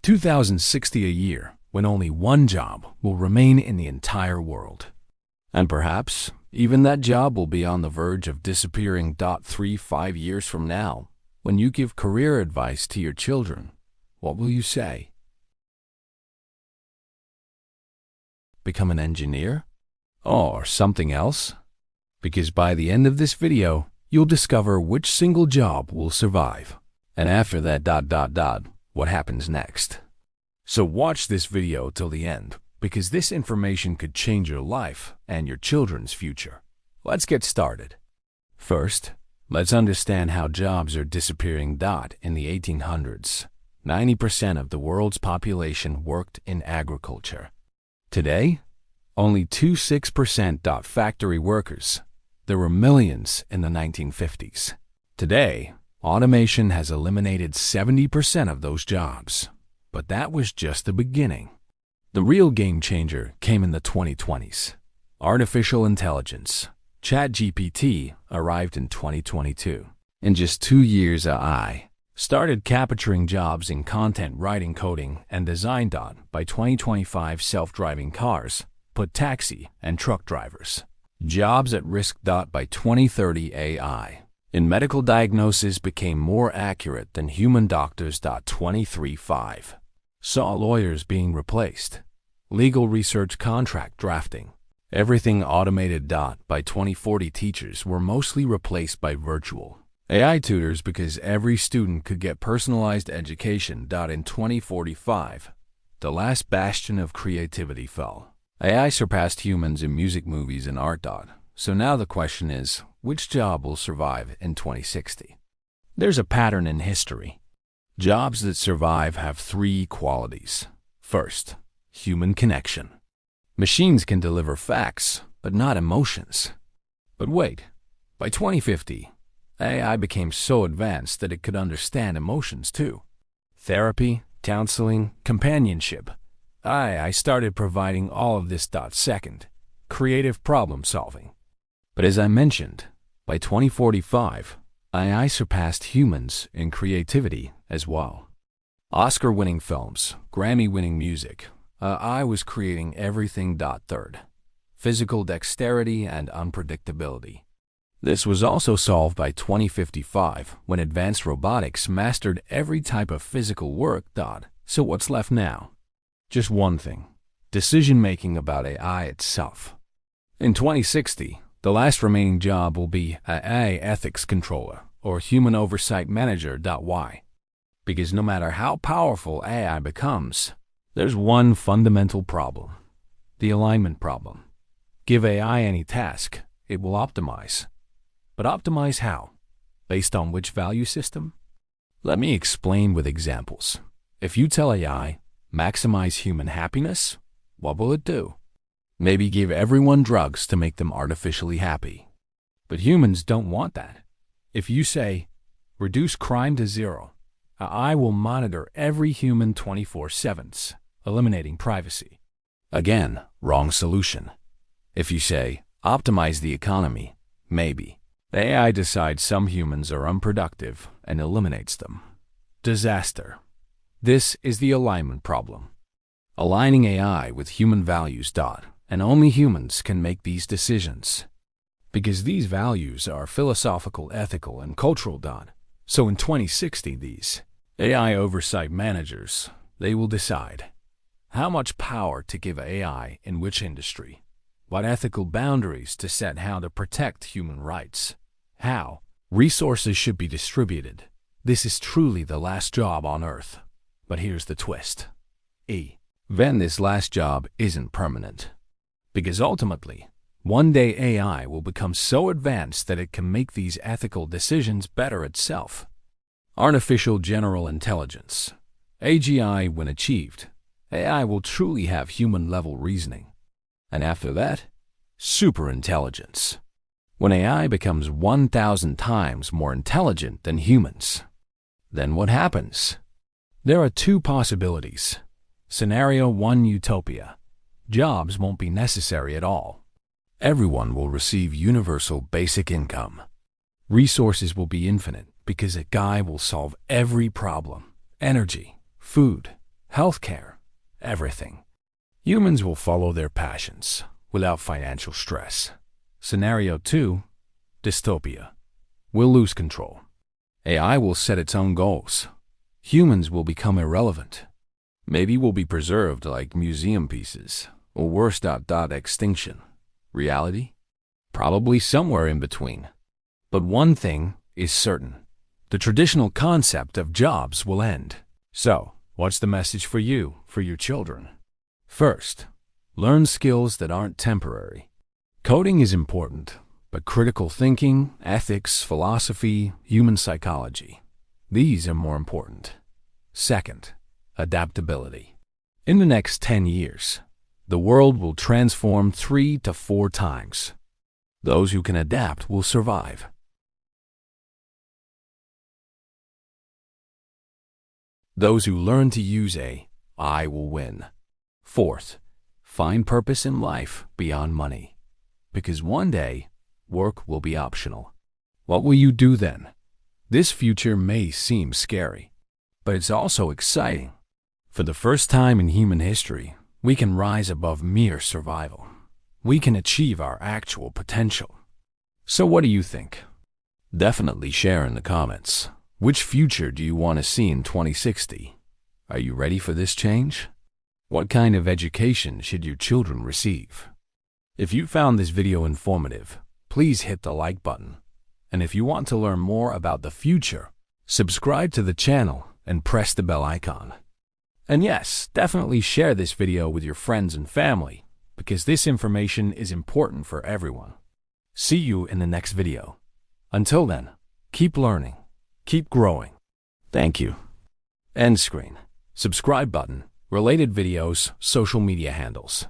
2060 a year, when only one job will remain in the entire world. And perhaps even that job will be on the verge of disappearing. 5 years from now, when you give career advice to your children, what will you say? Become an engineer? Or something else? Because by the end of this video, you'll discover which single job will survive. And after that, what happens next? So watch this video till the end, because this information could change your life and your children's future. Let's get started. First, let's understand how jobs are disappearing. In the 1800s, 90% of the world's population worked in agriculture. Today, only 26% factory workers. There were millions in the 1950s. Today, automation has eliminated 70% of those jobs. But that was just the beginning. The real game changer came in the 2020s. Artificial intelligence, ChatGPT, arrived in 2022. In just 2 years, AI started capturing jobs in content writing, coding, and design. By 2025, self-driving cars put taxi and truck drivers' jobs at risk. By 2030, AI in medical diagnosis became more accurate than human doctors. 2035 saw lawyers being replaced, legal research, contract drafting, everything automated. By 2040, teachers were mostly replaced by virtual AI tutors because every student could get personalized education. In 2045, the last bastion of creativity fell. AI surpassed humans in music, movies, and art. So now the question is, which job will survive in 2060? There's a pattern in history. Jobs that survive have 3 qualities. First, human connection. Machines can deliver facts, but not emotions. But wait, by 2050, AI became so advanced that it could understand emotions too. Therapy, counseling, companionship. I started providing all of this. Second, creative problem solving. But as I mentioned, by 2045, AI surpassed humans in creativity as well. Oscar-winning films, Grammy-winning music. AI was creating everything. Third, physical dexterity and unpredictability. This was also solved by 2055, when advanced robotics mastered every type of physical work. So what's left now? Just one thing: decision-making about AI itself. In 2060, the last remaining job will be AI ethics controller or human oversight manager. Why? Because no matter how powerful AI becomes, there's one fundamental problem: the alignment problem. Give AI any task, it will optimize. But optimize how? Based on which value system? Let me explain with examples. If you tell AI, maximize human happiness, what will it do? Maybe give everyone drugs to make them artificially happy. But humans don't want that. If you say, reduce crime to 0, AI will monitor every human 24/7, eliminating privacy. Again, wrong solution. If you say, optimize the economy, maybe. The AI decides some humans are unproductive and eliminates them. Disaster. This is the alignment problem. Aligning AI with human values. And only humans can make these decisions. Because these values are philosophical, ethical, and cultural. So in 2060, these AI oversight managers, they will decide how much power to give AI in which industry, what ethical boundaries to set, how to protect human rights, how resources should be distributed. This is truly the last job on Earth. But here's the twist. Then this last job isn't permanent. Because ultimately, one day AI will become so advanced that it can make these ethical decisions better itself. Artificial general intelligence. AGI, when achieved, AI will truly have human-level reasoning. And after that, superintelligence. When AI becomes 1,000 times more intelligent than humans, then what happens? There are 2 possibilities. Scenario 1, utopia. Jobs won't be necessary at all. Everyone will receive universal basic income. Resources will be infinite because a guy will solve every problem: energy, food, healthcare, everything. Humans will follow their passions without financial stress. Scenario 2, dystopia. We'll lose control. AI will set its own goals. Humans will become irrelevant. Maybe we'll be preserved like museum pieces, or worse, extinction. Reality? Probably somewhere in between. But one thing is certain. The traditional concept of jobs will end. So, what's the message for you, for your children? First, learn skills that aren't temporary. Coding is important, but critical thinking, ethics, philosophy, human psychology, these are more important. Second, adaptability. In the next 10 years, the world will transform 3 to 4 times. Those who can adapt will survive. Those who learn to use AI will win. Fourth, find purpose in life beyond money. Because one day, work will be optional. What will you do then? This future may seem scary, but it's also exciting. For the first time in human history, we can rise above mere survival. We can achieve our actual potential. So what do you think? Definitely share in the comments. Which future do you want to see in 2060? Are you ready for this change? What kind of education should your children receive? If you found this video informative, please hit the like button. And if you want to learn more about the future, subscribe to the channel and press the bell icon. And yes, definitely share this video with your friends and family, because this information is important for everyone. See you in the next video. Until then, keep learning, keep growing. Thank you. End screen, subscribe button, related videos, social media handles.